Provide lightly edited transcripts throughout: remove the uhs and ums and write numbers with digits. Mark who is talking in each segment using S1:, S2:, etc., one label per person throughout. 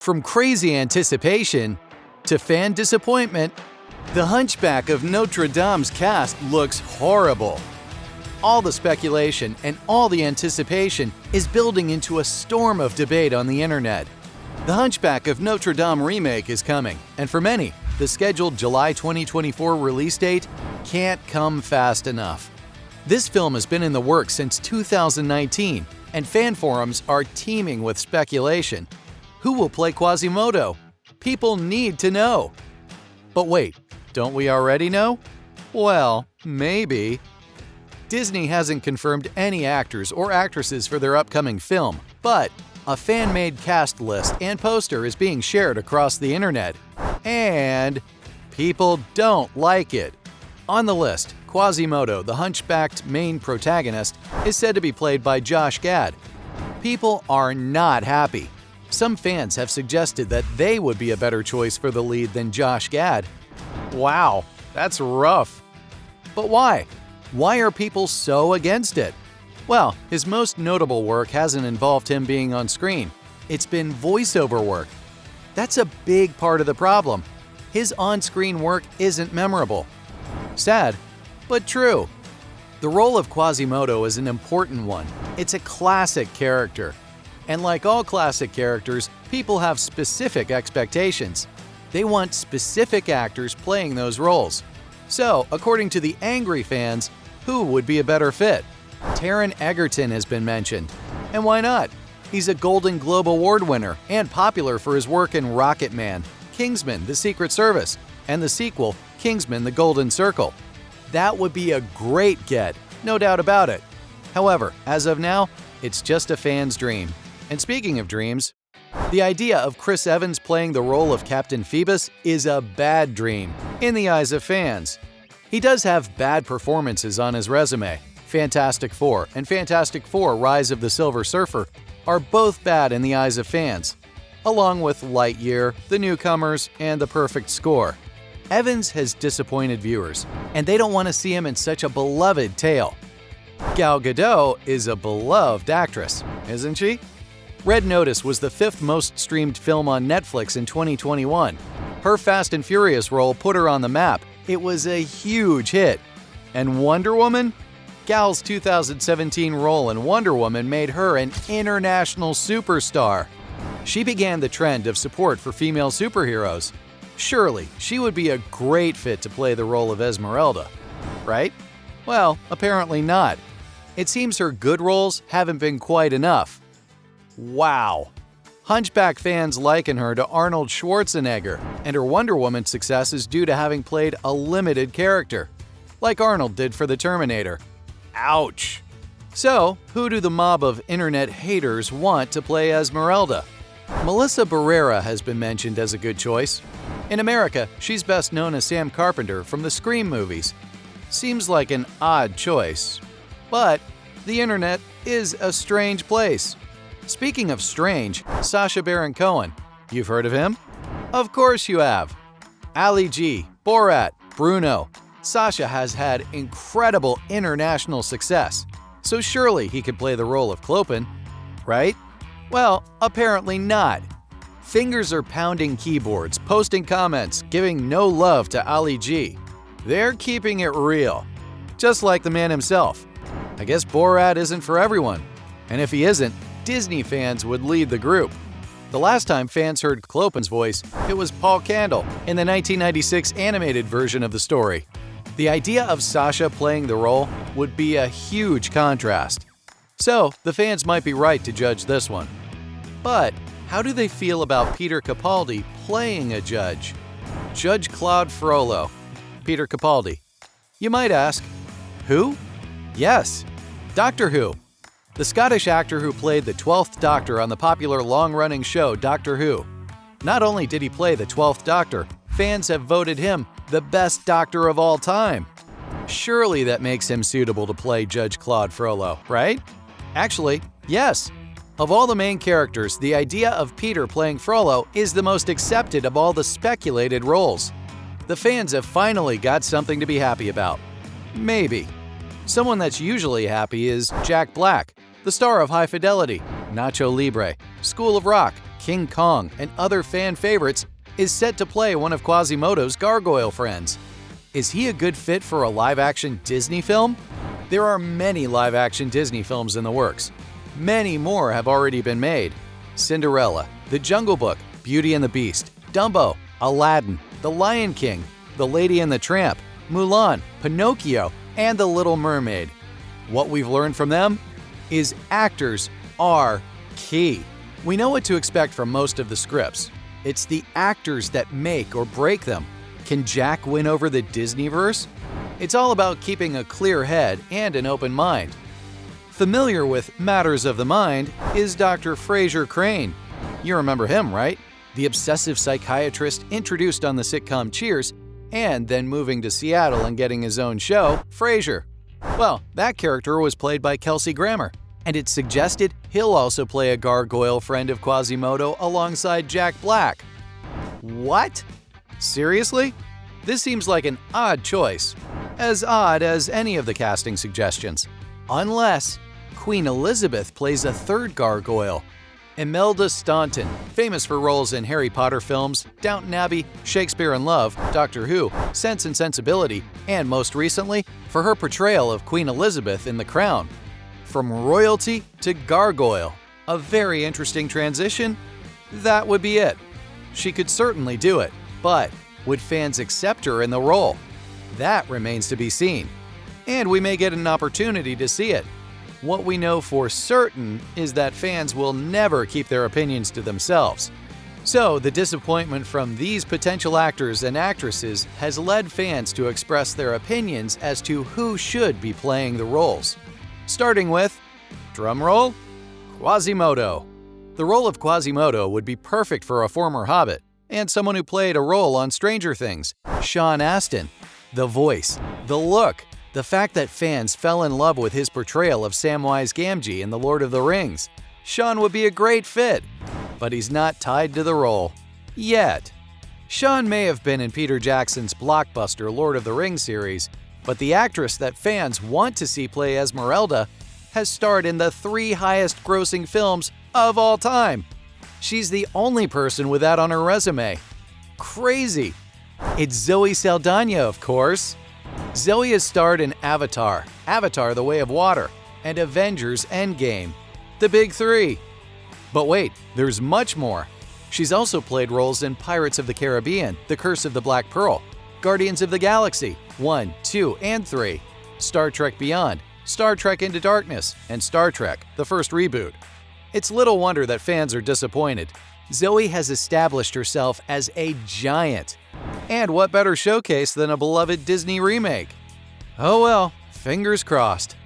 S1: From crazy anticipation to fan disappointment, the Hunchback of Notre Dame's cast looks horrible. All the speculation and all the anticipation is building into a storm of debate on the internet. The Hunchback of Notre Dame remake is coming, and for many, the scheduled July 2024 release date can't come fast enough. This film has been in the works since 2019, and fan forums are teeming with speculation. Who will play Quasimodo? People need to know. But wait, don't we already know? Well, maybe. Disney hasn't confirmed any actors or actresses for their upcoming film, but a fan-made cast list and poster is being shared across the internet, and people don't like it. On the list, Quasimodo, the hunchbacked main protagonist, is said to be played by Josh Gad. People are not happy. Some fans have suggested that they would be a better choice for the lead than Josh Gad. Wow, that's rough. But why? Why are people so against it? Well, his most notable work hasn't involved him being on screen. It's been voiceover work. That's a big part of the problem. His on-screen work isn't memorable. Sad, but true. The role of Quasimodo is an important one. It's a classic character. And like all classic characters, people have specific expectations. They want specific actors playing those roles. So, according to the angry fans, who would be a better fit? Taron Egerton has been mentioned. And why not? He's a Golden Globe Award winner and popular for his work in Rocket Man, Kingsman: The Secret Service, and the sequel, Kingsman: The Golden Circle. That would be a great get, no doubt about it. However, as of now, it's just a fan's dream. And speaking of dreams, the idea of Chris Evans playing the role of Captain Phoebus is a bad dream in the eyes of fans. He does have bad performances on his resume. Fantastic Four and Fantastic Four: Rise of the Silver Surfer are both bad in the eyes of fans, along with Lightyear, The Newcomers, and The Perfect Score. Evans has disappointed viewers, and they don't want to see him in such a beloved tale. Gal Gadot is a beloved actress, isn't she? Red Notice was the 5th most streamed film on Netflix in 2021. Her Fast and Furious role put her on the map. It was a huge hit. And Wonder Woman? Gal's 2017 role in Wonder Woman made her an international superstar. She began the trend of support for female superheroes. Surely, she would be a great fit to play the role of Esmeralda, right? Well, apparently not. It seems her good roles haven't been quite enough. Wow. Hunchback fans liken her to Arnold Schwarzenegger, and her Wonder Woman success is due to having played a limited character, like Arnold did for the Terminator. Ouch! So, who do the mob of internet haters want to play Esmeralda? Melissa Barrera has been mentioned as a good choice. In America, she's best known as Sam Carpenter from the Scream movies. Seems like an odd choice. But the internet is a strange place. Speaking of strange, Sacha Baron Cohen. You've heard of him? Of course you have. Ali G, Borat, Bruno. Sacha has had incredible international success, so surely he could play the role of Clopin, right? Well, apparently not. Fingers are pounding keyboards, posting comments, giving no love to Ali G. They're keeping it real. Just like the man himself. I guess Borat isn't for everyone. And if he isn't, Disney fans would lead the group. The last time fans heard Clopin's voice, it was Paul Candle in the 1996 animated version of the story. The idea of Sacha playing the role would be a huge contrast. So, the fans might be right to judge this one. But how do they feel about Peter Capaldi playing a judge? Judge Claude Frollo. Peter Capaldi. You might ask, who? Yes, Doctor Who. The Scottish actor who played the 12th Doctor on the popular long-running show Doctor Who. Not only did he play the 12th Doctor, fans have voted him the best Doctor of all time. Surely that makes him suitable to play Judge Claude Frollo, right? Actually, yes. Of all the main characters, the idea of Peter playing Frollo is the most accepted of all the speculated roles. The fans have finally got something to be happy about. Maybe. Someone that's usually happy is Jack Black, the star of High Fidelity, Nacho Libre, School of Rock, King Kong, and other fan favorites, is set to play one of Quasimodo's gargoyle friends. Is he a good fit for a live-action Disney film? There are many live-action Disney films in the works. Many more have already been made. Cinderella, The Jungle Book, Beauty and the Beast, Dumbo, Aladdin, The Lion King, The Lady and the Tramp, Mulan, Pinocchio, and The Little Mermaid. What we've learned from them is actors are key. We know what to expect from most of the scripts. It's the actors that make or break them. Can Jack win over the Disneyverse? It's all about keeping a clear head and an open mind. Familiar with matters of the mind is Dr. Frasier Crane. You remember him, right? The obsessive psychiatrist introduced on the sitcom Cheers, and then moving to Seattle and getting his own show, Frasier. Well, that character was played by Kelsey Grammer, and it's suggested he'll also play a gargoyle friend of Quasimodo alongside Jack Black. What? Seriously? This seems like an odd choice. As odd as any of the casting suggestions. Unless Queen Elizabeth plays a third gargoyle. Imelda Staunton, famous for roles in Harry Potter films, Downton Abbey, Shakespeare in Love, Doctor Who, Sense and Sensibility, and most recently, for her portrayal of Queen Elizabeth in The Crown. From royalty to gargoyle. A very interesting transition? That would be it. She could certainly do it, but would fans accept her in the role? That remains to be seen. And we may get an opportunity to see it. What we know for certain is that fans will never keep their opinions to themselves. So, the disappointment from these potential actors and actresses has led fans to express their opinions as to who should be playing the roles. Starting with, drumroll, Quasimodo. The role of Quasimodo would be perfect for a former Hobbit and someone who played a role on Stranger Things, Sean Astin. The voice, the look, the fact that fans fell in love with his portrayal of Samwise Gamgee in The Lord of the Rings. Sean would be a great fit, but he's not tied to the role. Yet. Sean may have been in Peter Jackson's blockbuster Lord of the Rings series, but the actress that fans want to see play Esmeralda has starred in the 3 highest-grossing films of all time. She's the only person with that on her resume. Crazy. It's Zoe Saldana, of course. Zoe has starred in Avatar, Avatar: The Way of Water, and Avengers: Endgame. The big 3. But wait, there's much more. She's also played roles in Pirates of the Caribbean, The Curse of the Black Pearl, Guardians of the Galaxy 1, 2, and 3, Star Trek Beyond, Star Trek Into Darkness, and Star Trek, the first reboot. It's little wonder that fans are disappointed. Zoe has established herself as a giant. And what better showcase than a beloved Disney remake? Oh well, fingers crossed.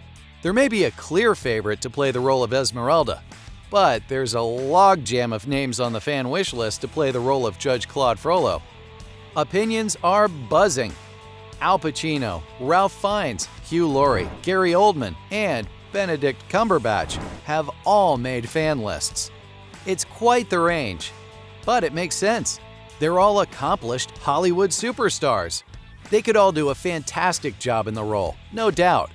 S1: There may be a clear favorite to play the role of Esmeralda, but there's a logjam of names on the fan wish list to play the role of Judge Claude Frollo. Opinions are buzzing. Al Pacino, Ralph Fiennes, Hugh Laurie, Gary Oldman, and Benedict Cumberbatch have all made fan lists. It's quite the range, but it makes sense. They're all accomplished Hollywood superstars. They could all do a fantastic job in the role, no doubt.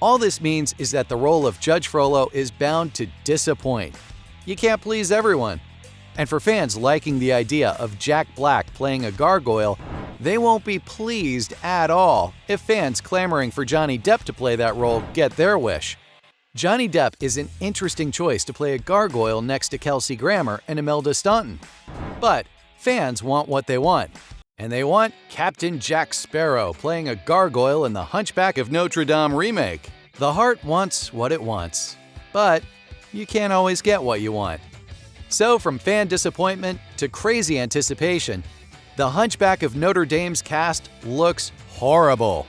S1: All this means is that the role of Judge Frollo is bound to disappoint. You can't please everyone. And for fans liking the idea of Jack Black playing a gargoyle, they won't be pleased at all if fans clamoring for Johnny Depp to play that role get their wish. Johnny Depp is an interesting choice to play a gargoyle next to Kelsey Grammer and Imelda Staunton. But fans want what they want. And they want Captain Jack Sparrow playing a gargoyle in the Hunchback of Notre Dame remake. The heart wants what it wants. But you can't always get what you want. So from fan disappointment to crazy anticipation, the Hunchback of Notre Dame's cast looks horrible.